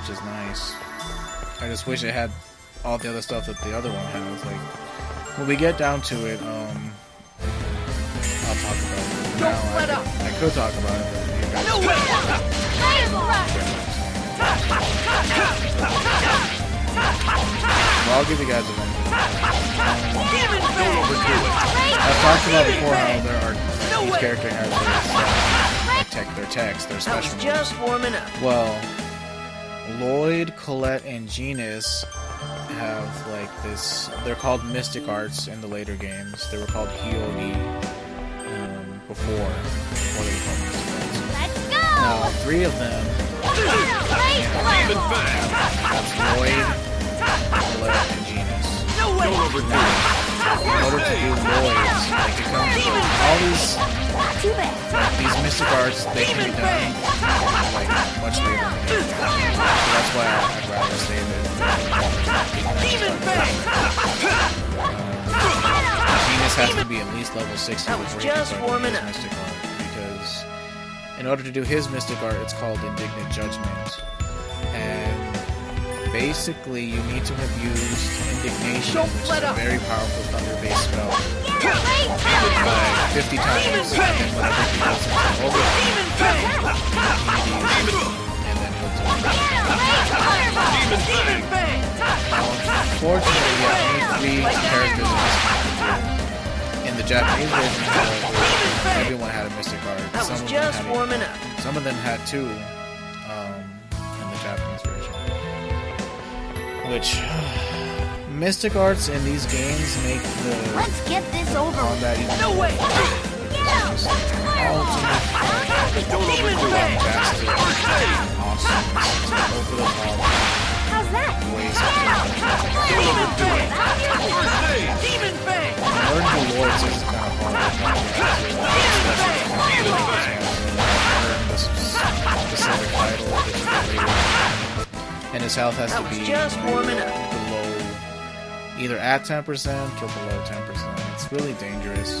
which is nice. I just wish it had all the other stuff that the other one has. Like, when we get down to it, I'll talk about it. Now, I could talk about it, but you guys... Well, I'll give you guys a minute. I've talked about before how there are... Each character has their text, their special moves. Just warming up. Well, Lloyd, Colette, and Genus have like this. They're called Mystic Arts in the later games. They were called Hyogi before they were called Mystic Arts. Let's go! Now, 3 of them have Lloyd, Colette, and Genus. Now, in order to do Lloyd's, like it comes all these Mystic Arts, they can be done like much later in the game. So that's why I'd rather save it. Genus has to be at least level 60 before he can start doing his Mystic Art, because in order to do his Mystic Art, it's called Indignant Judgment, and basically you need to have used Indignation, which is a very powerful thunder-based spell, like 50 times, and then whenever he does something over, and then he'll do it. Unfortunately, only 3 characters in this game. In the Japanese version, however, everyone had a Mystic Art. Some of them had 2 in the Japanese version. Which Mystic Arts in these games make the Let's get this over combat even no way! awesome, over the top How's that? ways of Demon Fang! learning the Lords is kind of hard. Learn the specific title that you get later. And his health has to be below, either at 10% or below 10%. It's really dangerous.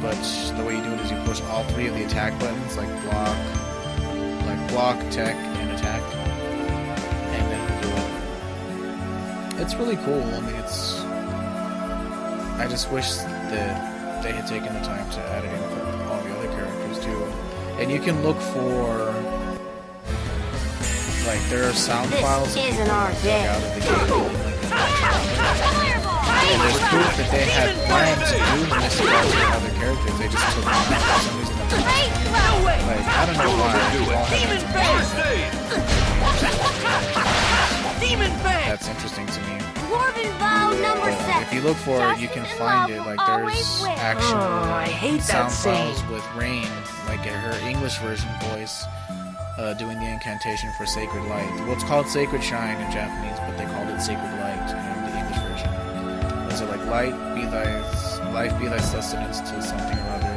But the way you do it is you push all 3 of the attack buttons, like block, tech, and attack. And then you do it. It's really cool. I mean, I just wish that they had taken the time to add it in for all the other characters too. And you can look for... Like, there are sound files that people dug out of the game. And there's proof that they had planned to do the Mystic Arts with other characters. They just took them out for some reason. Like, I don't know why. That's interesting to me. If you look for it, you can find it. Like, there's actual sound files with Rain, like her English version voice. Doing the incantation for Sacred Light. Well, it's called Sacred Shine in Japanese, but they called it Sacred Light in the English version. Those are like, life be thy sustenance to something or other.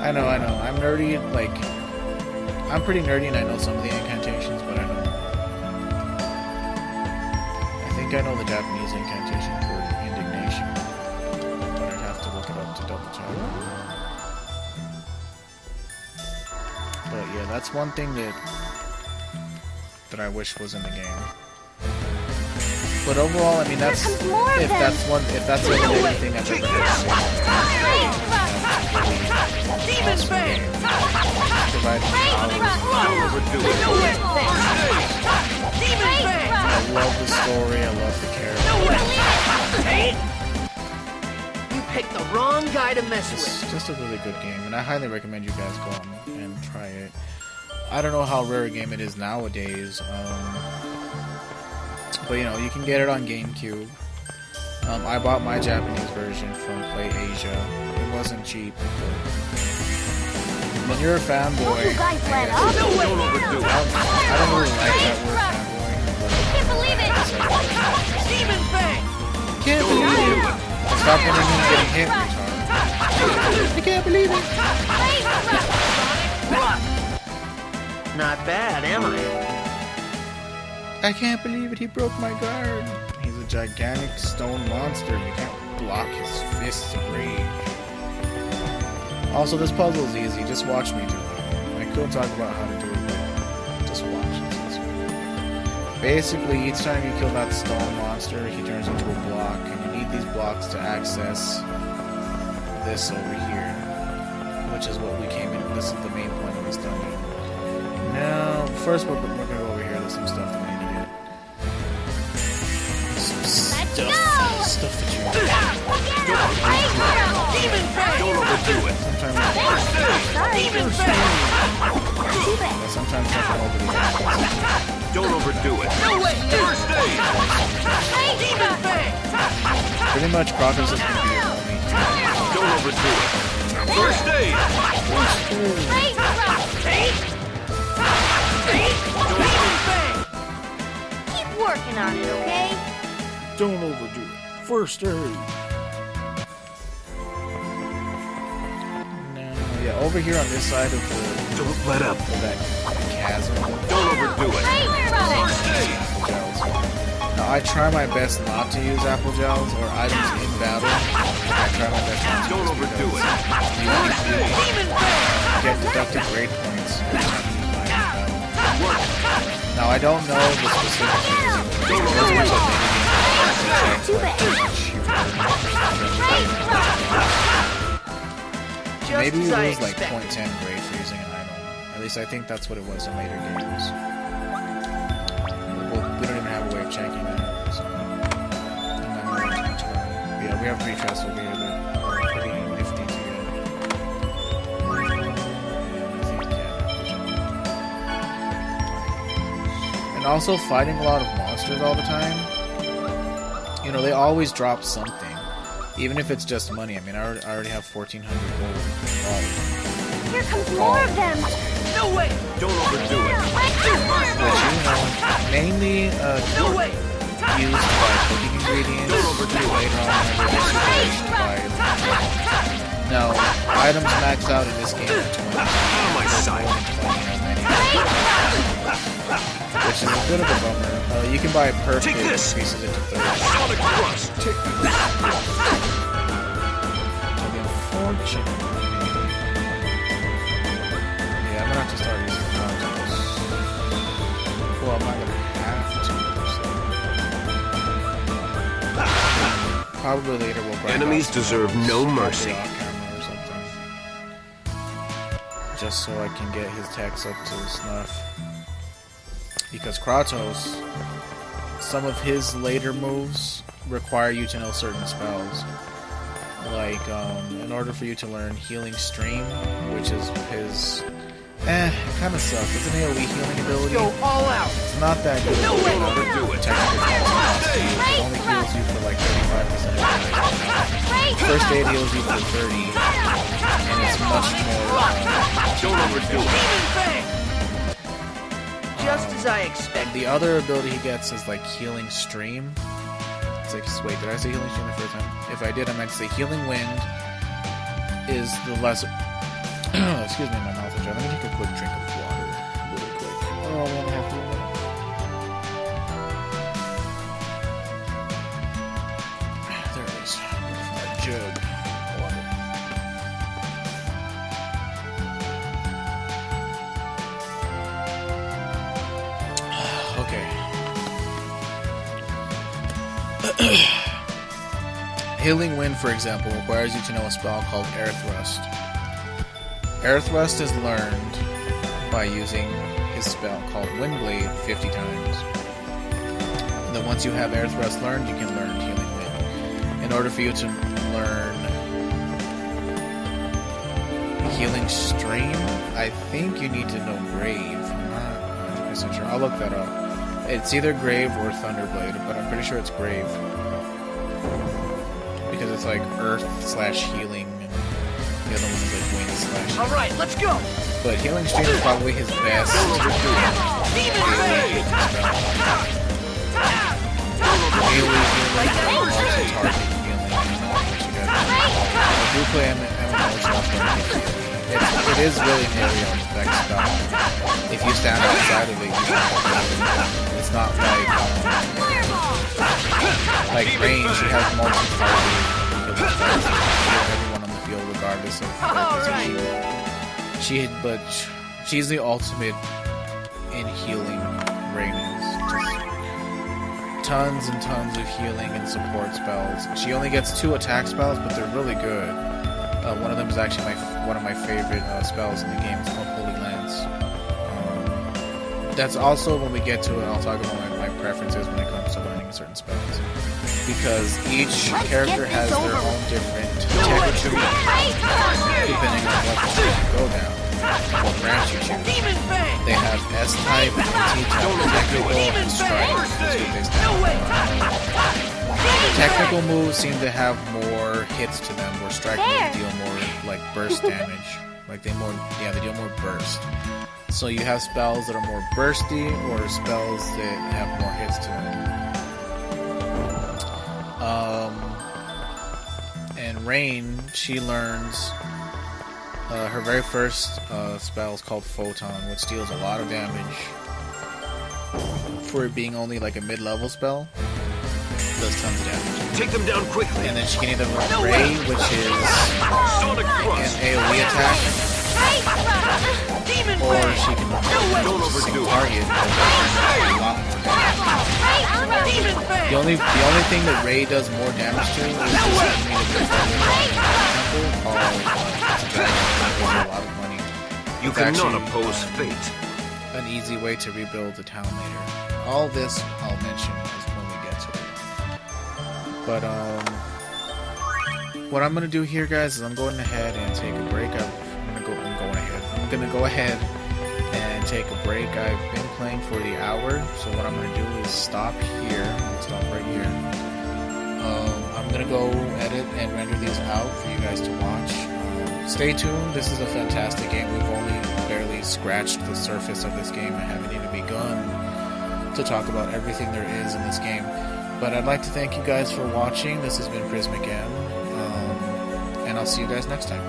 I know. I'm nerdy, like, I'm pretty nerdy and I know some of the incantations, but I think I know the Japanese incantation for Indignation, but I'd have to look it up to double check. But yeah, that's one thing that I wish was in the game. But overall, I mean, if that's the only negative thing I've ever had to say. I love the story, I love the character. You picked the wrong guy to mess with. It's just a really good game, and I highly recommend you guys go on and try it. I don't know how rare a game it is nowadays, but you know, you can get it on GameCube. I bought my Japanese version from Play Asia. It wasn't cheap, but when you're a fanboy, I don't really like that word fanboy. Can't believe it! Demon Fang! Can't believe it! Stop getting hit, retard. I can't believe it! Not bad, am I? I can't believe it, he broke my guard. He's a gigantic stone monster. You can't block his fists of rage. Also, this puzzle is easy. Just watch me do it. I could talk about how to do it, but just watch it. Basically, each time you kill that stone monster, he turns into a block, and you need these blocks to access this over here, which is what we came in. This is the main point of this dungeon. Now, first we're gonna go over here. There's some stuff that we need to get. Stuff that you need. Don't overdo it. Sometimes I can overdo it. Don't overdo it. No way! First aid! Pretty much Kratos is going to be your only team. Don't overdo it. First aid! Keep working on it, okay? Don't overdo it. First aid. Now, yeah, over here on this side of the... Don't let up. Of that chasm. Don't overdo it. First aid! Now, I try my best not to use apple gels or items in battle. I try my best not to. Don't overdo it. You get deducted grade points every time you use items in battle. Now, I don't know the specific reason. Maybe you lose like 0.10 grade for using an item. At least I think that's what it was in later games. We don't even have a way of checking that. So I'm not going to much about it. But yeah, we have 3 chests over here that are pretty nifty to get. And also fighting a lot of monsters all the time. You know, they always drop something. Even if it's just money. I mean, I already have 1,400 gold. Here comes more of them. No way! Don't overdo it. But you know, mainly No way! used to buy cooking ingredients. Don't overdo it. Later on, whenever there's super rich to buy. No, items max out in this game at 20. On my side. Which is a bit of a bummer. You can buy a perk that Take this. increases it to 30. Sonic Thrust. Take this. So the unfortunate. Yeah, I'm gonna have to start using consoles. Well, I'm not gonna have to. So. Probably later we'll grind Enemies deserve no mercy. Off camera or something. Just so I can get his techs up to snuff. Because Kratos, some of his later moves require you to know certain spells. Like, in order for you to learn Healing Stream, which is his... it kind of sucks. It's an AoE healing ability. Go all out. It's not that good. No way. Don't overdo it. It only heals you for like 35% of the First aid heals you for 30, and it's much more... Don't overdo it. Just as I expected. The other ability he gets is like Healing Stream. It's like, wait, did I say Healing Stream the first time? If I did, I meant to say Healing Wind is the lesser... Excuse me, my mouth is dry. Let me take a quick drink of water. Really quick. Oh, man, I have to... There it is. That jug. Water. Okay. Healing Wind, for example, requires you to know a spell called Air Thrust. Air Thrust is learned by using his spell called Windblade 50 times. And then once you have Air Thrust learned, you can learn Healing Wind. In order for you to learn Healing Stream, I think you need to know Grave. I'm not 100% sure. I'll look that up. It's either Grave or Thunderblade, but I'm pretty sure it's Grave. Because it's like Earth/Healing, and the other one is like Wind/Healing. Alright, let's go! But Healing Stream is probably his best. Multi-target healing. If you play MMOs, it is really an area effect spell. If you stand outside of it, it's not like range. You have multi-target everyone on the field, regardless of their position. She's the ultimate in healing rings. Just tons and tons of healing and support spells. She only gets 2 attack spells, but they're really good. One of them is actually one of my favorite spells in the game. It's called Holy Lance. That's also, when we get to it, I'll talk about my preferences when it comes to learning certain spells. Because each character has their own different tech tree, depending on what path you go down, what branch you choose. They have S-type, T-type, technical, and strike. That's what they stand. Technical moves seem to have more hits to them, where strike moves deal more like burst damage. Like they deal more burst. So you have spells that are more bursty, or spells that have more hits to them. And Rain, she learns her very first spell is called Photon, which deals a lot of damage. For it being only like a mid-level spell, it does tons of damage. Take them down quickly. And then she can either run Ray, which is an AoE attack, or she can run single target, but a lot more damage. The only thing that Ray does more damage to is just enemy that temple called a lot of money. You cannot oppose fate. An easy way to rebuild the town later. All this I'll mention is when we get to it. But what I'm gonna do here, guys, is I'm going ahead and take a break. I'm gonna go ahead and take a break. I've been playing for the hour, so what I'm gonna do is stop here. Stop right here. I'm gonna go edit and render these out for you guys to watch. Stay tuned. This is a fantastic game. We've only barely scratched the surface of this game. I haven't even begun to talk about everything there is in this game. But I'd like to thank you guys for watching. This has been Prismic M, and I'll see you guys next time.